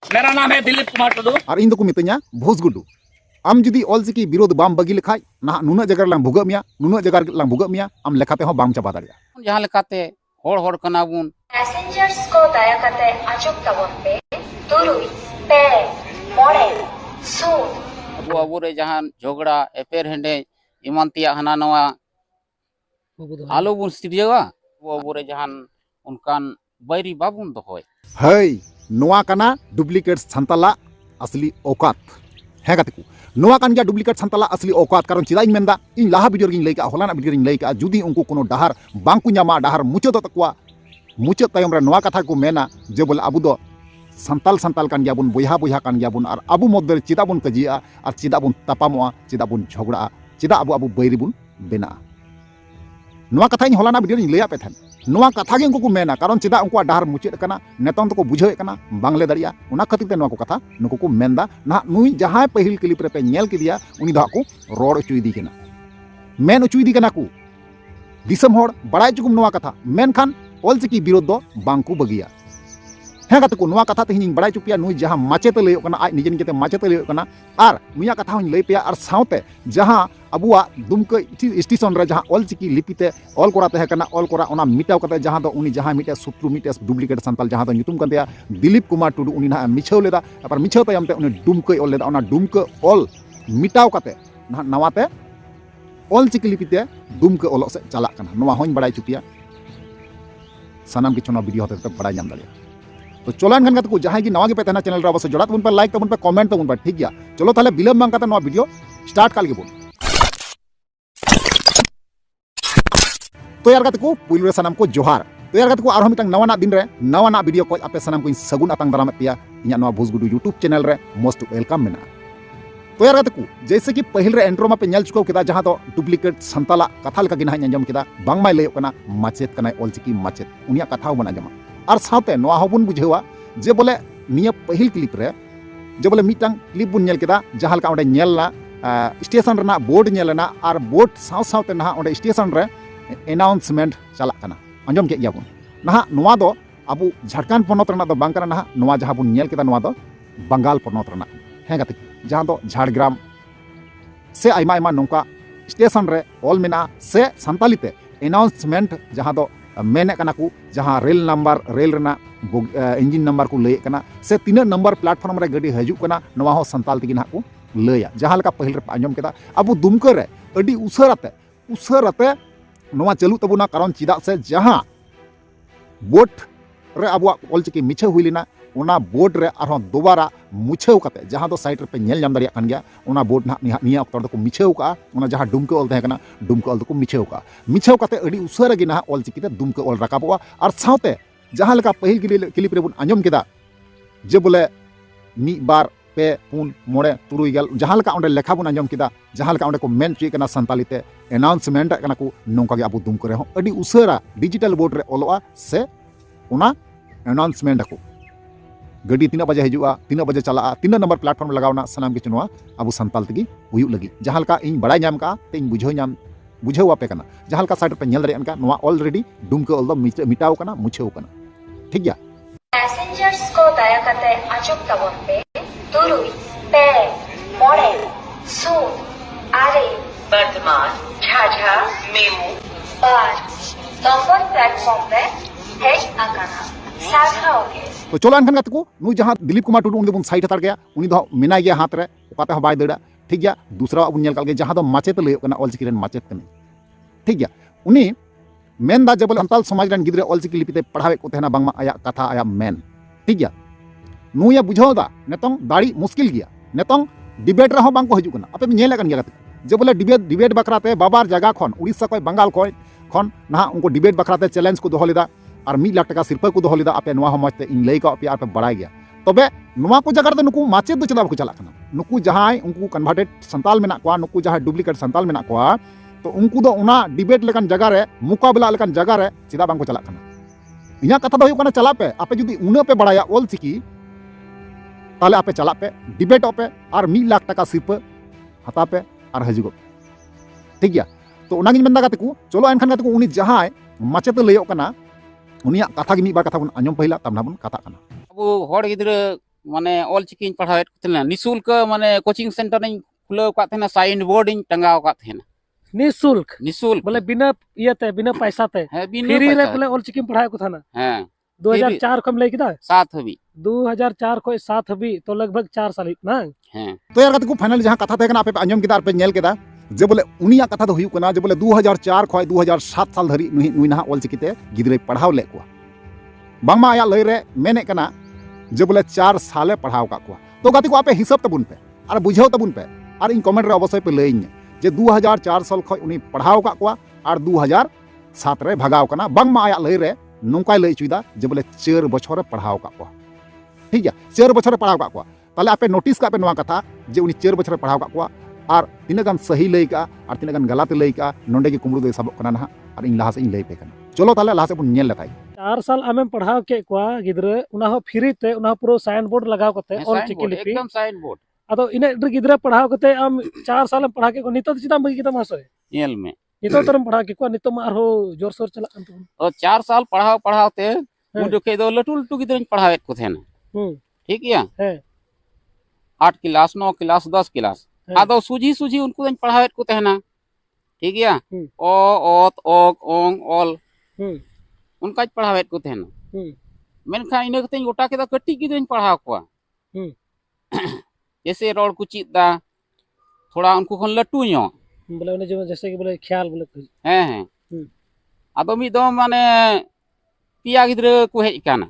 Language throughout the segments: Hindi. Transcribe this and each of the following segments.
मेरा नाम है दिलीप कुमार टुडू और इन को मितኛ भोज गुडू आम जुदी ऑलचिकी विरोध बाम बगी लेखाय ना नुना जगह लांग भुगा मिया नुना जगह लांग भुगा मिया आम लेखाते हो बाम चाबा दाड़िया जहां लेकाते होड़ होड़ कना बुन पैसेंजर्स को दया करते आजम तबन पे तुरुई पे मोड़े सून अबू अबू रे जहां झगड़ा एपेर हेंडे इमान तिया हना नवा आलो बुन सिरियावा अबू अबू रे जहां उनकान बैरी बाबुन दोहोय हई नोआ कना डुप्लीकेट संताला असली औकात है गाते नोआ कान गया डुप्लीकेट संताला असली औकात कारण चिदा इन मेंदा इन लाहा वीडियो गिन लैका होलाना वीडियो गिन लैका जुदी उनको कोनो डहार बांकु न्यामा डहार मुचो तो तकवा मुचो तयम रे नोआ कथा को मेना जे बोले अबु दो संताल संताल कान गया बुन बोया बोया कान गया बुन और अबु मध्य चिदा बुन कजिया और चिदा बुन तपामोआ चिदा बुन झगड़ा चिदा अबु अबु बैरी बुन बेना नोआ कथा इन होलाना वीडियो गिन लैया पे थन नोआ कथा गे उनको मेना कारण चिदा उनको डहार मुचेद कना नेतन तो बुझावे कना बांगले दरिया उना खातिर ते नोआ को कथा नुको को मेनदा ना नुई जहां पहिल क्लिप रे पे नेल किदिया उनी दा को रोड चुईदी केना मेन चुईदी केना को दिसम होड़ बड़ाई चुकुम नोआ कथा मेन खान ऑलचिकी विरोध दो बांकु बगिया है गाते को नोआ कथा ते हिंग बड़ाई चुपिया नुई जहां माचेते लयो कना आज निजे निजेते माचेते लयो कना आर नुया कथा हन लई पिया आर साउते जहां अबुआ दुमका स्टेशन रे जहां ऑलचिकी लिपिते ऑल कोरा तहे कना ऑल कोरा ओना मिटाव कते जहां दो उनी जहां मिटे सुत्रु मिटे डुप्लीकेट संताल जहां दो nyutum kan dia Dilip Kumar Tudu उनी ना मिछाव लेदा पर मिछाव तयम ते उनी दुमका ऑल लेदा ओना दुमका ऑल मिटाव कते ना नवाते ऑलचिकी लिपिते दुमका ऑल से चला कना नोआ होñ बड़ाई चुपिया सनम की चुनाव वीडियो होते बड़ाई नाम दालिया तो चोलान खान को जहां की नवा के पे तना चैनल रे अवश्य जोड़ा तबन पर लाइक तबन पर कमेंट तबन पर ठीक गया चलो ताले बिलम मांग कता नवा वीडियो स्टार्ट काल के बोल तो यार को पुइल रे सनम को जोहार तो यार को आरो मिटंग नवाना दिन रे नवाना वीडियो को आपे सनम को सगुन अतंग दाराम पिया इया नवा भोजगुडू यूट्यूब चैनल रे मोस्ट वेलकम मेना तो यार को जैसे कि पहिल रे एंट्रो मा पे नेल चुको केदा जहां तो डुप्लीकेट संताला कथा लका गिना अंजम केदा बांग माय लयो कना माचेत कना ऑलचिकी माचेत उनिया कथा बन अंजमा और साथे नोआ होबुन बुझेवा जे बोले निया पहिल क्लिप रे जे बोले मिटंग क्लिप बुन नेल केदा जहां का ओडे नेलना स्टेशन रना बोर्ड नेलना और बोर्ड साव सावते ना ओडे स्टेशन रे अनाउंसमेंट चला कना अंजम के गया बुन ना नोआ दो अबु झारखंड पनत रना दो बांग कना ना नोआ जहां बुन नेल केदा नोआ दो बंगाल पनत रना है गाते जहां दो झाड़ग्राम से आइमा आइमा नोंका स्टेशन रे ऑल मेना से संतालीते अनाउंसमेंट जहां दो मेने कना को जहां रेल नंबर रेल रना इंजिन नंबर को लय कना से तीन नंबर प्लेटफॉर्म रे गाड़ी हजू कना नोआ हो संताल तिगी ना को लया जहां लका पहिल रे अंजम केदा अबु दुमका रे अडी उसराते नोआ चलू तबुना कारण चिदा से जहां बोट रे अबु ऑलचिकी मिछे हुइलिना ओना बोर्ड रे आरो दोबारा मुछेव कते जहां दो साइड रे पे नेल जाम दरिया कान गया ओना बोर्ड ना निया अक्तर दो को मिछेव का ओना जहां दुमका ऑल तहे कना दुमका ऑल दो को मिछेव का मिछेव कते अडी उसर गे ना ऑलचिकी ते दुमका ऑल रकाबवा और साउते जहां लका पहिल क्लिप रे बुन अंजम केदा जे बोले मी बार पे पुन मोड़े तुरुई गल जहां लका ओंडे लेखा बुन अंजम केदा जहां लका ओंडे को मेन चुई कना संतालीते अनाउंसमेंट कना को नोंका गे अबु दुमका रे हो अडी उसरा डिजिटल बोर्ड रे ऑलवा से ओना अनाउंसमेंट को गड्डी तीना बजे हजुआ तीना बजे चला तीना नंबर प्लेटफॉर्म लगावना सनाम के चुनवा अबु संताल तगी हुयुग लगी जहां लका इन बड़ाई नाम का ते इन बुझाव आपे कना जहां लका साइड पे नेल दरे अनका नवा ऑलरेडी दुमका ऑल दो मिटाव कना मुछेव कना ठीक गया पैसेंजर्स को दया करते आजम तबन पे तुरुई पे मोड़े सून आरे वर्धमान झाझा मेमू बार नंबर प्लेटफॉर्म पे है आकाना साधा हो गए तो चलो अनखान को नु जहां दिलीप कुमार टुडू उनी बुन साइड हतार गया उनी दो मेना गया हाथ रे ओकाते हो बाय दड़ा ठीक गया दूसरा अब नेल कल गया जहां दो माचेत लयो कना ऑलचिकी रेन माचेत कने ठीक गया उनी मेन दा जबल संताल समाज रन गिदरे ऑलचिकी लिपिते पढ़ावे को तेना बांगमा आया कथा आया मेन ठीक गया नु या बुझाव दा नेतों दाड़ी मुश्किल गया नेतों डिबेट रे हो बांग को हजू कना आपे नेल कन गया जे बोले डिबेट बकराते बाबार जगह खन उड़ीसा को बंगाल को खन ना उनको डिबेट बकराते चैलेंज को दोहलेदा और 1 लाख टका सिरपा को दोहलेदा आपे नवा हमते इन लई का आपे आपे बड़ाई गया तबे नवा को जगह नुकु माचेद दो चला को चला कना नुकु जहां उनको कन्वर्टेड संताल मेना को नुकु जहां डुप्लीकेट संताल मेना को तो उनको दो उना डिबेट लेकन जगह रे मुकाबला लेकन जगह रे चिदा बांग को चला कना इया कथा दो हुई कना चला पे आपे जुदी उना पे बड़ाया ऑलचिकी ताले आपे चला पे डिबेट पे और 1 लाख टका सिरपा हता पे और हजुगो ठीक गया तो उनागिन मेंदा गाते को चलो एनखान गाते को उनी जहां माचेत लयो कना उनिया कथा गी मी बार कथा बन अंजम पहिला तब ना बन कथा कना अबू होड़ गिदरे माने ऑलचिकी पढ़ावे थे निशुल्क माने कोचिंग सेंटर खुलाव का साइन बोर्ड टंगाव का निःशुल्क निशुल्क बोले बिना इयते बिना पैसा ते है फ्री रे बोले ऑलचिकी पढ़ाए को था ना हाँ 2004 खम लई किदा 7 हबी 2004 को 7 हबी तो लगभग 4 साल ना हाँ तो यार को फाइनल जहां कथा थे आपे आंजम केदा पे नेल केदा जे बोले उनिया कथा दो हुयु कना जे बोले 2004 खय 2007 साल धरी नुई ना ऑलचिकीते गिदरे पढ़ाव ले को बांगमा आया लय रे मेने कना जे बोले 4 साले पढ़ाव का को तो गाती को आपे हिसाब तबुन पे और बुझाव तबुन पे और इन कमेंट रे अवश्य पे लई जे 2004 साल खय उनी पढ़ाव का को और 2007 रे भगाव कना बांगमा आया लय रे नोंकाय लय चुदा जे बोले 4 बछर पढ़ाव का को ठीक है 4 बछर पढ़ाव का को ताले आपे नोटिस का पे नवा कथा जे उनी 4 बछर पढ़ाव का को और तीना गान सही लई का और तीना गान गलत लई का नोंडे के कुमरू दे सबक कना ना और इन लहा से इन लई पे कना चलो ताले लहा से बुन नेल लेताई 4 साल आमें पढ़ाव के को गिदरे उना हो फ्री ते उना पुरो साइन बोर्ड लगाव कते ऑलचिकी लिपि एकदम साइन बोर्ड अदो इने गिदरे पढ़ाव कते आम 4 साल पढ़ा के को नितो चिदा बगी किता मासो नेल में नितो तरम पढ़ा के को नितो मार हो जोर सोर चला अंत और 4 साल पढ़ावते उन जोखे दो लटू लटू गिदरे पढ़ावे को थे ना ठीक है है 8 क्लास 9 क्लास 10 क्लास आदो सूझी सूझी उनको पढ़ावे को थे ना ठीक है ओ ओत ओक ओंग ऑल उनका पढ़ावे को थे ना मेनखा इन गोटा के कटी गिदरे पढ़ाव को जैसे रोड को चीदा थोड़ा उनको खन लटू नो बोले उन्हें जो जैसे कि बोले ख्याल बोले हैं हैं आदो मी दो माने पिया गिदरे को हेज काना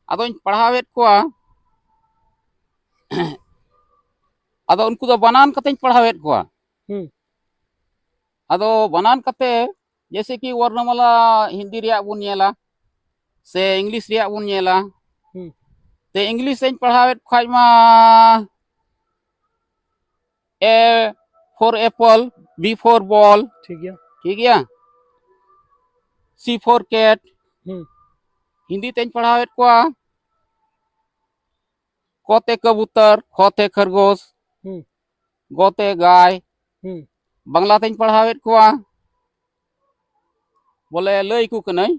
आदो पढ़ावे को आदो उनको तो बनान कते पढ़ावे को आदो बनान कते जैसे कि वर्णमाला हिंदी रिया बुन नेला से इंग्लिश रिया बुन नेला ते इंग्लिश से पढ़ावे खाय मा A for apple B for ball ठीक है सी फॉर कैट हिंदी तेज पढ़ावे को कोते कबूतर खोते खरगोश गोते गाय बांग्ला तेज पढ़ावे को बोले लई को कनई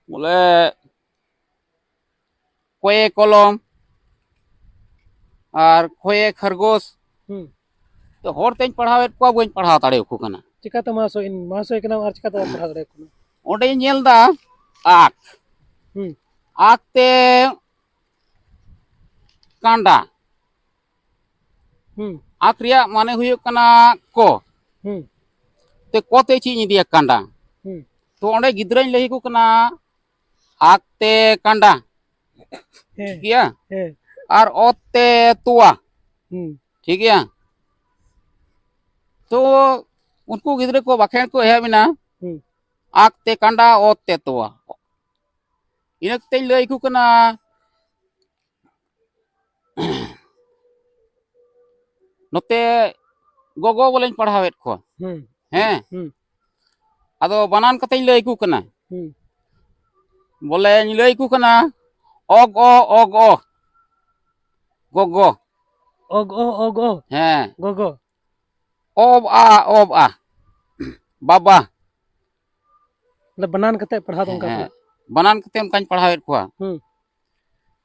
बोले कोए कलम और खोए खरगोश तो हर तेज पढ़ावे को बन पढ़ा ताड़े को कना चिकाते मासो इन मासो के नाम और चिकाते पढ़ा ताड़े को ओडे नेल दा आक आक ते कांडा आक रिया माने हुयो कना को ते कोते ची दिया कांडा तो ओडे गिदरे लई को कना आक ते कांडा ठीक है और ओते तुआ ठीक है तो उनको गिदरे को बखेड़ को है बिना आक ते कांडा ओते तुआ इन ते लई को कना नोते गोगो बोले पढ़ावे को हैं आदो बनान कते लई को कना बोले लई को कना ओगो ओगो गोगो ओगो हैं गोगो ओब आ बाबा ले बनान कते पढ़ा दो उनका बनान कते उनका पढ़ावे को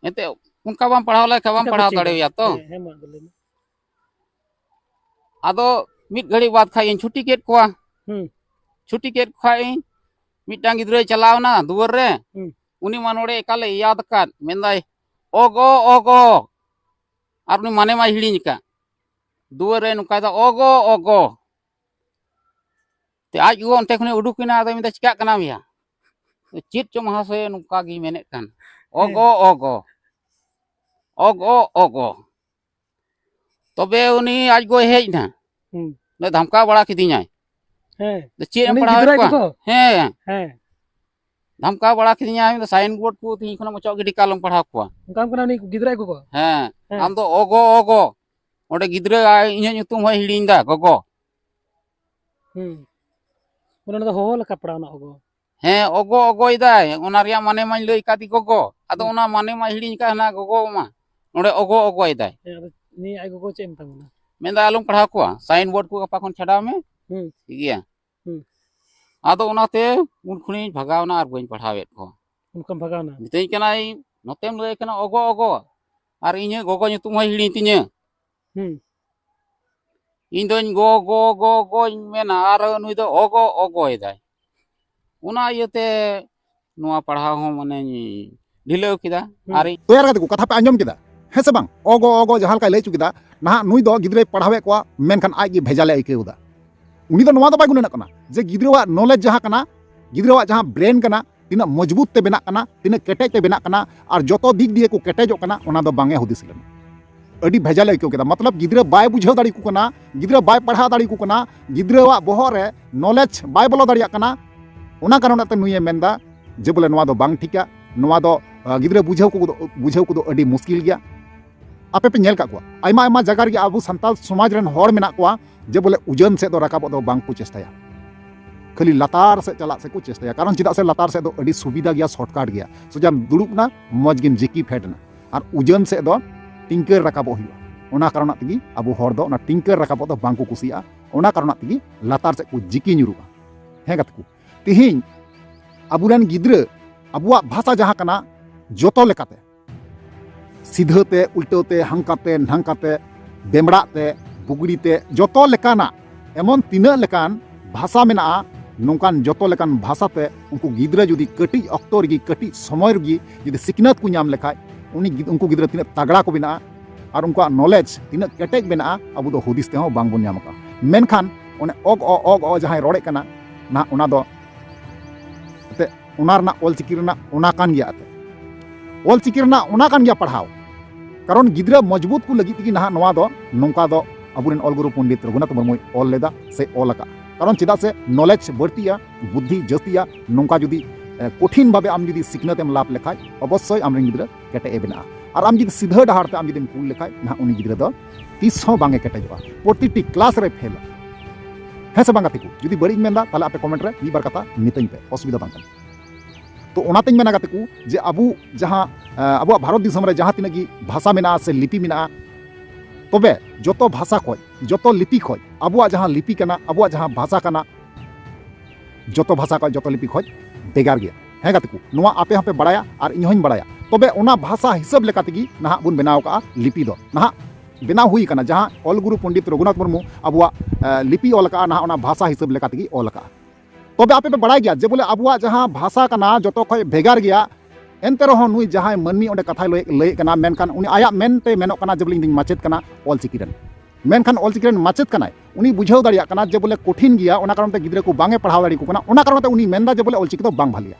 एते उनका बाम पढ़ाव ला का बाम पढ़ाव तड़े या तो आदो मिट घड़ी बाद खाई छुट्टी केट को छुट्टी केट खाई मिटांग गिदरे चलावना दुवर रे उनी मानोड़े एकाले याद का मेंदाय ओगो ओगो और उनी माने मा हिड़ीन का दुवर रे नुका दा ओगो ओगो ते आज वो अंते खने उडुकिना आदो मिदा चिका कना मिया चित चो महाशय नुका गी मेने कान ओगो ओगो ओगो ओगो तबे उनी आज गो हेज ना ने धमका बड़ा किदिኛय तो चित पढ़ावे को हैं धमका बड़ा किदिኛय साइन बोर्ड को थी खना मचो गिडी कालम पढ़ा को काम कना नी गिदरा को हैं आम तो ओगो ओगो ओडे गिदरा इᱧ ᱧᱩᱛᱩᱢ होय हिड़ीñ दा गोगो उन्होंने तो हो लका पढ़ाना ओगो हैं ओगो ओगो इदाय ओना रिया माने मा लई कादी गोगो आदो ओना माने मा हिड़ीñ का ना गोगो मा नोडे ओगो ओगो इदाय नी आई गोगो चेम तंगना मेंदा आलम पढ़ा को साइन बोर्ड को अपा कोन छडा में ठीक है आदो ओनाते उन खुनी भगावना और बइन पढ़ावे को उनका भगाना मितई Kanai notem lay kana ogo ogo ar inya gogo nyutum hoy hiling tinya indon go mena ar nui do ogo edai una yete nuwa padhaw ho mane ढिलाव किदा आरी तो यार को कथा पे आंजम किदा है से बांग ओगो जहां का लई चुकिदा ना नुई दो गिद्रे पढ़ावे को मेनखान आज गी भेजाले आइकेउदा उनी दो नवा दो बाय गुनना कना जे गिद्रेवा नॉलेज जहां कना गिद्रेवा जहां ब्रेन कना तिना मजबूत ते बेना कना तिना केटेज ते बेना कना और जतो दिक दिए को केटेजो कना ओना दो बांगे हुदिस लेना अडी भेजाले आइकेउ किदा मतलब गिद्रे बाय बुझाव दाड़ी को कना गिद्रे बाय पढ़ा दाड़ी को कना गिद्रेवा बहो रे नॉलेज बाय बोलो दाड़िया कना ओना कारण ते नुई मेंदा जे बोले नवा दो बांग ठिका नवा दो गिद्रे बुझाव को अड़ी मुश्किल गया आपे पे नेल का को आयमा आयमा जगह रे आबू संताल समाज रेन होड़ मेना को जे बोले उजन से दो राकाब दो बांग को चेष्टाया खाली लतार से चला से को चेष्टाया कारण चिदा से लतार से दो अड़ी सुविधा गया शॉर्टकट गया सोजाम दुड़ुब ना मज गिन जिकी फेडना और उजन से दो टिंकर राकाब हुआ ओना कारण तगी आबू होड़ दो ना टिंकर राकाब दो बांग को कुसिया ओना कारण तगी लतार से को जिकी nyuruba हे गत को तिहिं आबुरन गिद्रे आबुआ भाषा जहां कना जोतो लेकाते सीधते उल्टोते हंकाते नहंकाते बेमड़ाते बुगड़ीते जोतो लेकाना एमन तीना लेकान भाषा मेना नोंकान जोतो लेकान भाषाते उनको गिद्रे जुदी कटी अक्तो रगी कटी समय रगी जुदी सिकनत को नाम लेखाय उनको गिद्रे तीना तगड़ा को बिना और उनका नॉलेज तीना केटेज बिना अब दो हुदिस ते हो बांग बोन नामका मेनखान ओने ओग जहां रोड़े कना ना ओना दो ते ओना ऑलचिकी ओना कान गया ऑलचिकी ओना कान गया पढ़ाव कारण गिद्रा मजबूत को लगी तगी ना नवा दो नोंका दो अबुरेन ऑल गुरु पंडित रघुनाथ मुर्मू ऑल लेदा से ऑल का कारण चिदा से नॉलेज बढ़तिया बुद्धि जस्तिया नोंका जुदी कठिन भावे आम जुदी सिकनतेम लाभ लेखाय अवश्य आमरेन गिद्रा केटे बेना और आम जुदी सीधा डहार ते आम जुदी कुल लेखाय ना उनी गिद्रा दो तीस हो बांगे केटेजवा प्रतिटी क्लास रे फेल है से बांगा तिकु जुदी बड़ी मेंदा ताले आपे कमेंट रे मी बार कथा नितई पे असुविधा बांगा तो ओनातें मेना गाते को जे अबू जहां अबू भारत दिसम रे जहां तिनगी भाषा मेना से लिपि मेना तबे जोतो भाषा खय जोतो लिपि खय अबू जहां लिपि कना अबू जहां भाषा कना जोतो भाषा खय जोतो लिपि खय बेगार गया है गाते को नोआ आपे हापे बड़ाया और इन होइन बड़ाया तबे ओना भाषा हिसाब लेकातेगी ना बुन बनाव का लिपि दो ना बेना हुई कना जहां ऑल गुरु पंडित रघुनाथ मुर्मू अबू लिपि ऑल का ना ओना भाषा हिसाब लेकातेगी ऑल का तबे आपे पे बड़ाई गया जे बोले अबुआ जहां भाषा कना जतो खय भेगार गया एनते रहो नुई जहां मनमी ओंडे कथा लय कना मेनखान उनी आया मेनते मेनो कना जे बोले इंदिन माचेत कना ऑलचिकी रेन मेनखान ऑलचिकी रेन माचेत कनाय उनी बुझाव दाड़िया कना जे बोले कठिन गया ओना कारण ते गिद्रे को बांगे पढ़ाव दाड़ी को कना ओना कारण ते उनी मेनदा जे बोले ऑलचिकी तो बांग भालिया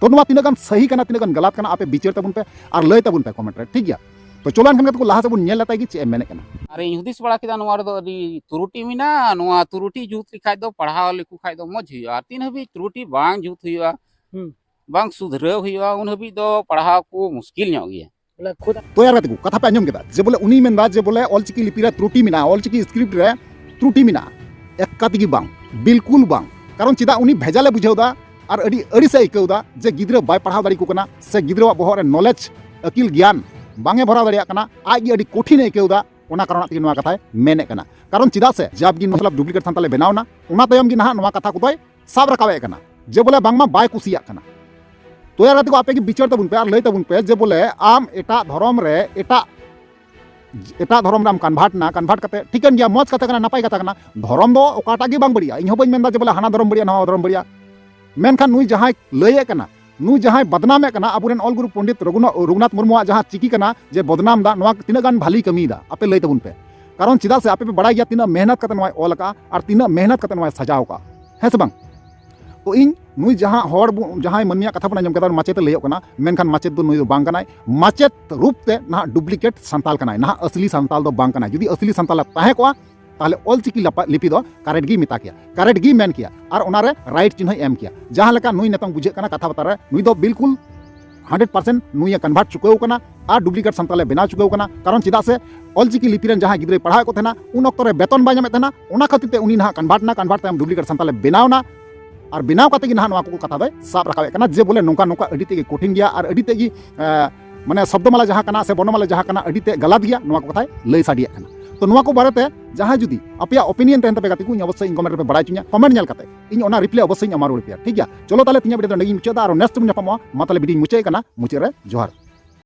तो नुआ तिना गान सही कना तिना गान गलत कना आपे बिचार तबुन पे और लय तबुन पे कमेंट रे ठीक गया तो चोलान खान को लाहा से बुन नेल लाताय गी चे मेने कना अरे हुदिस बड़ा किदा नुआ रे दो अडी तुरुटी मिना नुआ तुरुटी जुत लिखाय दो पढ़ाव लिखु खाय दो मज हुआ तीन हबी तुरुटी बांग जुत हुआ बांग सुधराव हुआ उन हबी दो पढ़ाव को मुश्किल न्यो गया तो यार को कथा पे आंजम केदा जे बोले उनी मेनदा जे बोले ऑलचिकी लिपि रे त्रुटि मिना ऑलचिकी स्क्रिप्ट रे त्रुटि मिना एक कातिगी बांग बिल्कुल बांग कारण चिदा उनी भेजाले बुझावदा और अडी अडी से इकौदा जे गिद्रे बाय पढ़ाव दाड़ी को कना से गिद्रेवा बहो रे नॉलेज अकिल ज्ञान बांगे भरा दाड़िया कना आज अडी कठिन इकौदा ओना कारण तगी नोआ कथा मेने कना कारण चिदा से जब गिन मतलब डुप्लीकेट संताले बनावना ओना तयम गिन हा नोआ कथा कोदय साब रकावे कना जे बोले बांगमा बाय कुसिया कना तो यार को आपे की विचार तबुन पे और लय तबुन पे जे बोले आम एटा धर्म रे एटा धर्म राम कन्वर्ट कते ठीकन गया मज कथा कना नापाय कथा कना धर्म दो ओकाटा गी बांग बढ़िया इन हो बइन मेनदा जे बोले हाना धर्म बढ़िया नवा धर्म बढ़िया मेनखान नुई जहां लय कना नु जहां बदनामे कना अबुरेन ऑल गुरु पंडित रघुनाथ मुर्मू जहां चिकी कना जे बदनाम दा नोआ तिना गान भाली कमी दा आपे लय तबुन पे कारण चिदा से आपे पे बड़ा गया तिना मेहनत कते नोआ ऑल का और तिना मेहनत कते नोआ सजाव का है से बांग तो इन नुई जहां होड़ जहां मनिया कथा बना जम कदा माचेत लय कना मेनखान माचेत दो नुई दो बांग कनाय माचेत रूप ते ना डुप्लीकेट संताल कनाय ना असली संताल दो बांग कनाय यदि असली संताल ताहे को ताहले ऑलचिकी लिपि दो करेक्ट गी मिता किया करेक्ट गी मेन किया और ओनारे राइट चिन्ह एम किया जहां लेका नुई नेतंग बुझे कना कथा बतारे नुई दो बिल्कुल 100% नुई कन्वर्ट चुकाव कना और डुप्लीकेट संताले बनाव चुकाव कना कारण चिदा से ऑलचिकी लिपि रेन जहां गिद्रे पढ़ाव को थेना उन ऑक्तो रे बेतन बाय नामे थेना ओना खातिर ते उनी ना कन्वर्ट ताम डुप्लीकेट संताले बनावना और बनाव काते गी ना नोआ को कथा दय साब रखावे कना जे बोले नोंका नोंका अडी तेगी कठिन गया और अडी तेगी माने शब्दमाला जहां कना से वर्णमाला जहां कना अडी ते गलत गया नोआ को कथा लय साडिया कना तो नोआ को बारेते जहां जुदी अपया ओपिनियन तहन तबे गाती को अवश्य इन कमेंट पे बड़ाय चुनिया कमेंट नेल काते इन ओना रिप्लाई अवश्य अमारो रिप्लाई ठीक गया चलो ताले तिnya वीडियो नगी मुचादा और नेक्स्ट मुझे पामो मा ताले वीडियो मुचे कना मुचे रे जोहार।